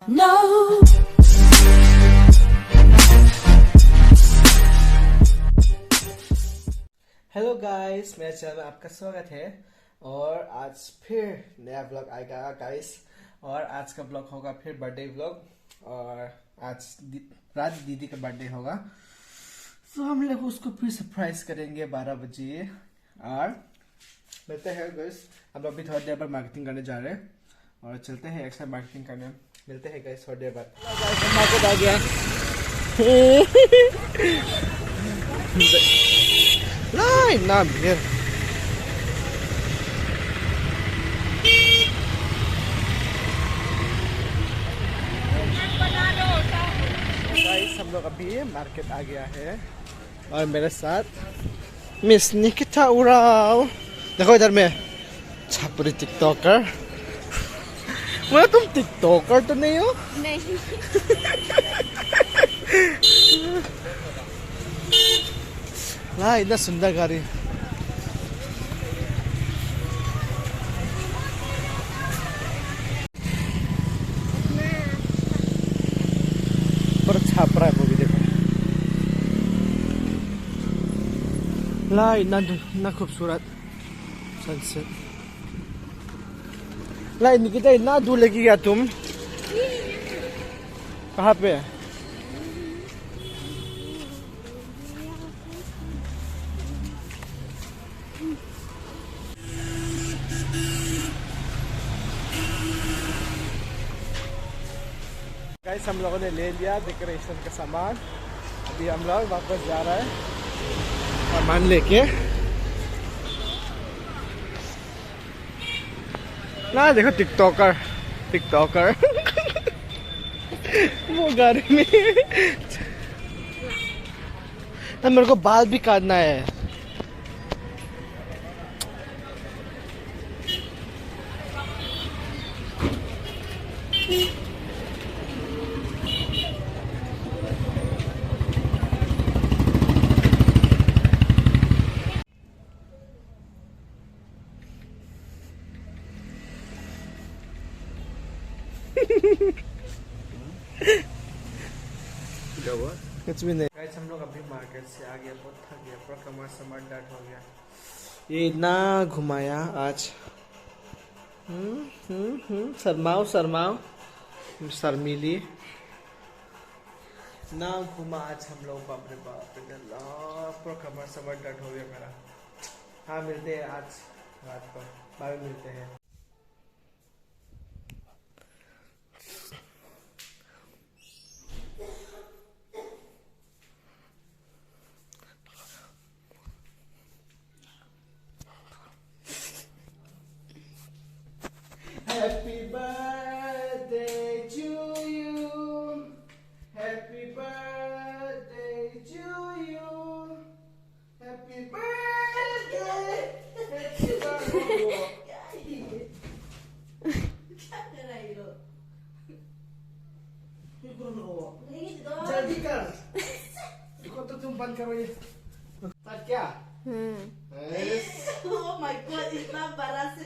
No. Hello guys, मेरे channel में आपका स्वागत है। और आज फिर नया ब्लॉग आएगा गाइस। और आज का ब्लॉग होगा फिर बर्थडे ब्लॉग। और आज रात दीदी का बर्थडे होगा, तो हम लोग उसको फिर सरप्राइज करेंगे 12 बजे। और मिलते हैं गाइस, हम लोग भी थोड़ी देर बाद मार्केटिंग करने जा रहे हैं और चलते हैं एक्स्ट्रा मार्केटिंग करने। मिलते हैं गाइस थोड़ी देर बाद। मार्केट आ गया। ना भीड़ गाइस, हम लोग अभी मार्केट आ गया है और मेरे साथ मिस निकिता उराव। देखो इधर में छापरी टिकटॉकर। मैं तुम टिकटॉकर तो नहीं हो? नहीं। हाँ, इतना सुंदर गाड़ी। पर छाप रहा है वो भी, देखो। ला, इतना खूबसूरत सनसेट। ला, निकिता इतना दूर लेके गया तुम। कहाँ पे? गाइस, हम लोगों ने ले लिया डेकोरेशन का सामान। अभी हम लोग वापस जा रहे हैं सामान लेके। ना देखो टिकटॉकर वो गाड़ी में। ना मेरे को बाल भी काटना है। कुछ भी नहीं। गाइस, हम लोग अभी मार्केट से आ गया, बहुत थक गया, पूरा कमर समर दर्द हो गया। ये इतना घुमाया आज। शर्माओ शर्मीली ना घुमा आज हम लोग। बाप रे बाप, पूरा कमर समर दर्द हो गया मेरा। हाँ, मिलते हैं आज रात को, बाद में मिलते हैं। Happy birthday to you. Happy birthday to you. Happy birthday. Happy birthday. क्या कर रही हो? जल्दी कर। देखो तो तुम बंद करो ये। पर क्या? Oh my God, इतना बड़ा से।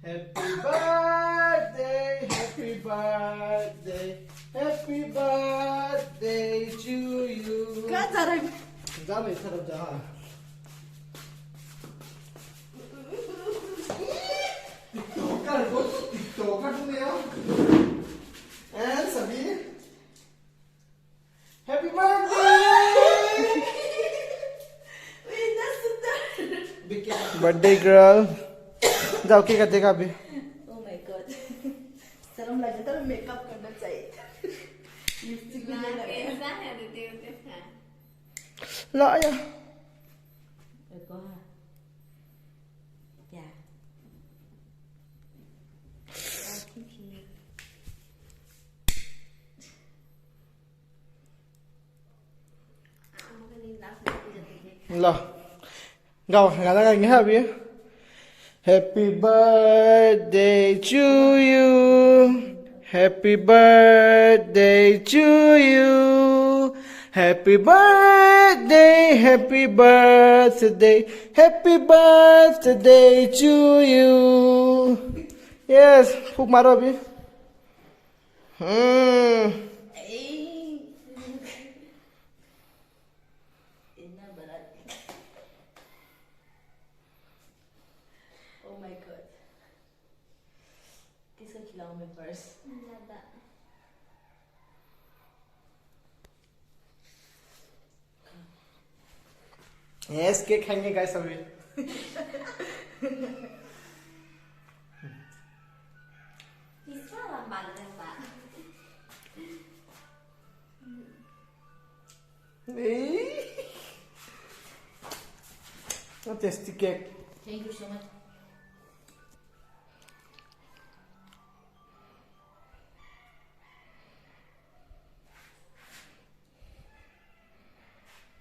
Happy birthday, happy birthday, happy birthday to you. कहाँ जा रहे हो? जा मैं तरफ जा। टिकटॉकर तुम यार। एंड सभी हैप्पी बर्थडे। इतना सुंदर। Birthday girl. जाओ, क्या करेगा अभी? Oh my God, शर्म लग जाता है, मेकअप करना चाहिए। लिपस्टिक भी नहीं लगाया। कैसा है दीदी कैसा? ला या क्या? ला गाओ, गाना गाएंगे अभी। Happy birthday to you. Happy birthday to you. Happy birthday, happy birthday, happy birthday to you. Yes, फूक मारो अभी। इतना बड़ा Oh my god किसको खिलाऊं मैं फर्स्ट यस केक खाएंगे गाइस अभी tasty cake Thank you so much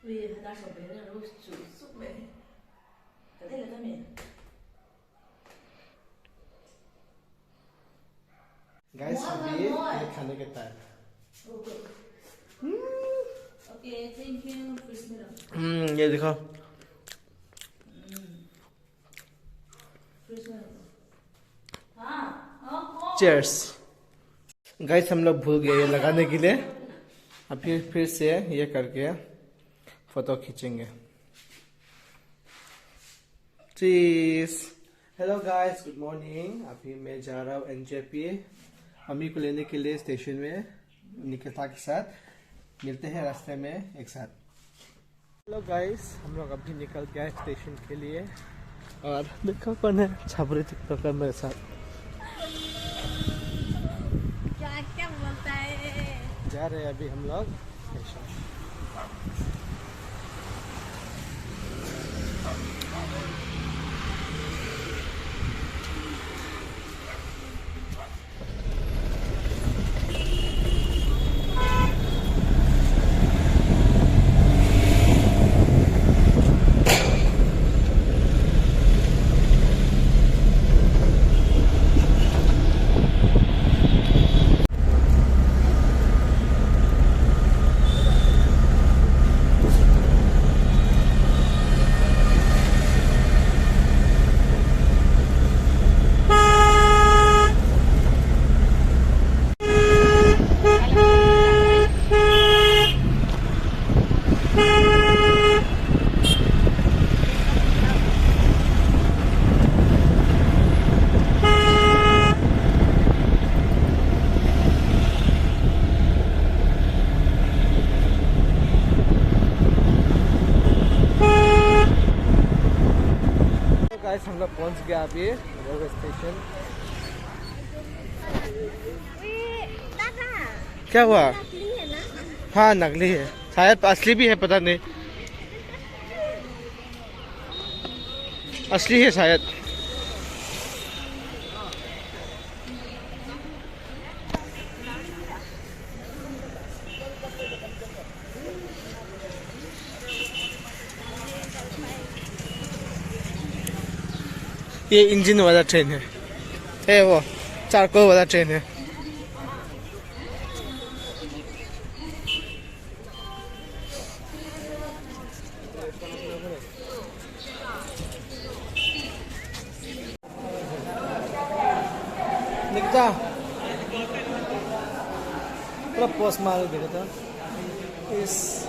vì đa số bé là lúc chủ giúp mẹ cái đây là cái mẹ guys अभी ये खाने के time Okay, thank you. Fish ये देखो चीयर्स गाइस हम लोग भूल गए ये लगाने के लिए अब फिर से ये करके फोटो खींचेंगे चीज हेलो गाइस गुड मॉर्निंग अभी मैं जा रहा हूँ एनजेपी मम्मी को लेने के लिए स्टेशन में निकिता के साथ मिलते हैं रास्ते में एक साथ हेलो गाइस हम लोग अभी निकल गए स्टेशन के लिए और देखो कौन है छाबरे टिकटॉकर मेरे साथ क्या बोलता है जा रहे हैं अभी हम लोग स्टेशन गाइस हम लोग पहुंच गए अभी रेलवे स्टेशन क्या हुआ हाँ नकली है शायद असली भी है पता नहीं असली है शायद ये इंजन वाला ट्रेन है वो चारकोल वाला ट्रेन है निकता पूरा पोस्ट मार देखा था इस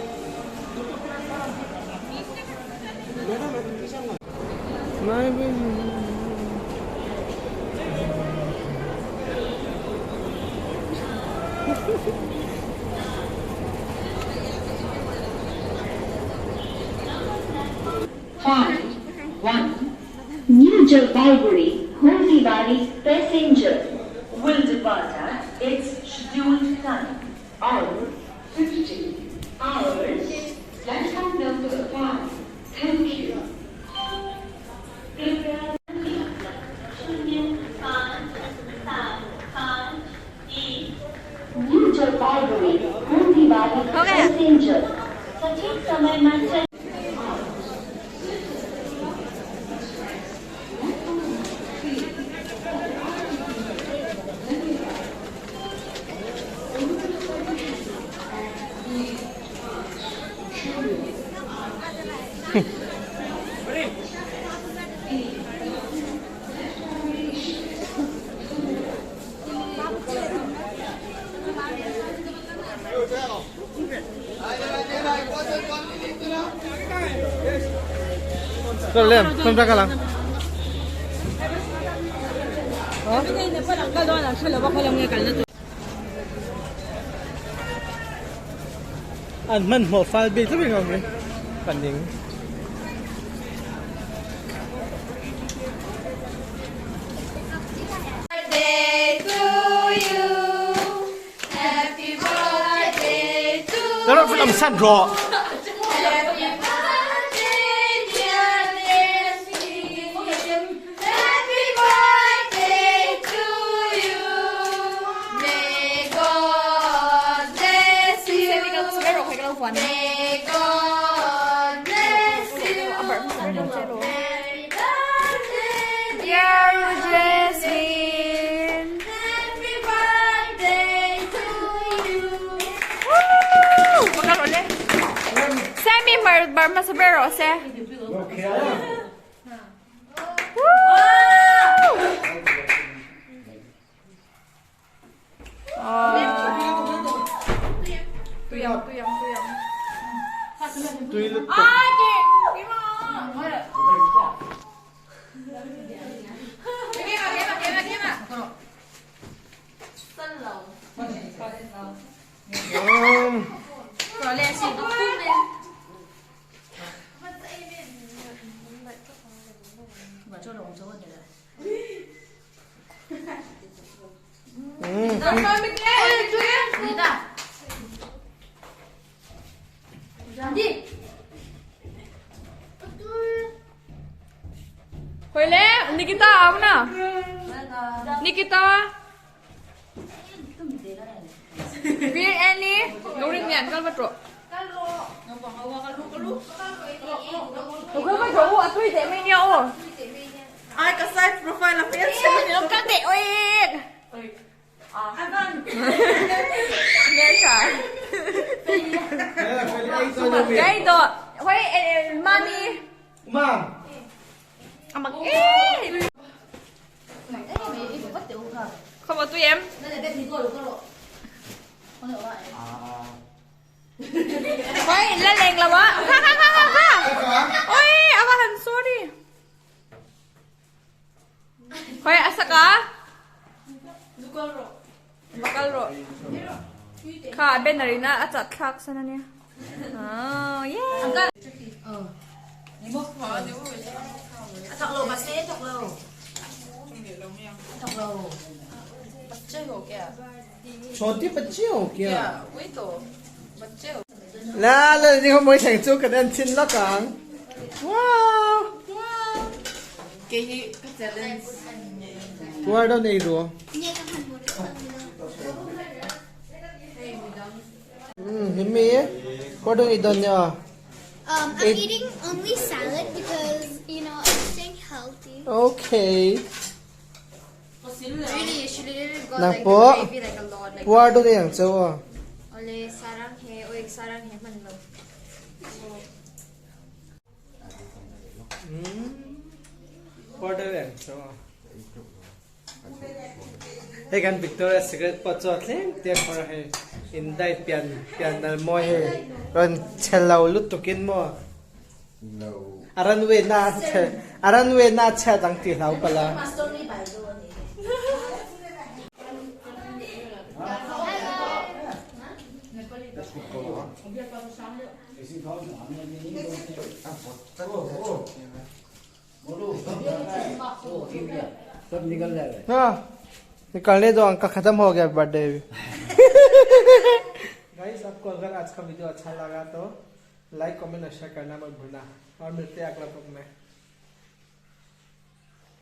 New Jalpaiguri Hoshiwari passenger will depart at its scheduled time. Hour 50 hours. Platform number 5. Thank you. New Jalpaiguri Hoshiwari passenger. सटीक समय में Kau lem, kau berapa lang? Anh mình một file bị thế nào vậy? Phần điền. Birthday to you. Happy birthday to you. Đó là phải làm sẵn rồi. Happy birthday, dear Leslie. Happy birthday to you. May God bless you. May God bless you. Happy birthday, dear Jasmine. Happy birthday to you. Sammy Barma Sabero, se. Okay. Tuy lúc Hoyle, Nikita, ako na. Nikita. Bill Annie, gawin yan, kalmatro. Kalmatro, atoy, de, may niya, oh. Ay, kasay profile na piyat siya. Nilong kate, oy! Ngayon siya. Gaya ito. Hoy, mami. Mom. Amag, Không có tụi em. Hoy, laleng là quá. Ha. Ôi, ako han sorry. Hoy, asa ka? Bakal ro. Ka, ben na rin na. At atlak sana niya. Oh, yeah. Chọc lầu bà sẽ chọc lầu. Chọc lầu. बच्चे हो क्या? छोटे बच्चे हो क्या? वही तो बच्चे हो. ला लाนี่เขาไม่แต่งตัวกันอันชิ้นละกังว้าว cái gì cái challenge. ว่าเราในรัวเห็นไหมว่าเราในตอนเนี้ย I'm eating only salad because, you know, I'm staying healthy. โอเค Really, you should have got Nang like po. the gravy like a lot. Like ว่าเราในอย่างเจ้าอ่ะ ole sarang he, oy sarang he man lo. ว่าเราในอย่างเจ้าอ่ะเฮ้ยกัน Victoria Secret ปัจจุบันเล่นเตียงพอให้อินได้เปลี่ยนนั่นมวยให้ตอนเชลเราลุดตุกินมั่วอารันเวน่าเชดังตีเราปะละ हाँ निकलने दो अंक खत्म हो गया birthday भी guys आपको अगर आज का वीडियो अच्छा लगा तो लाइक कमेंट और शेयर करना मत भूलना और मिलते हैं अगला ब्लॉग में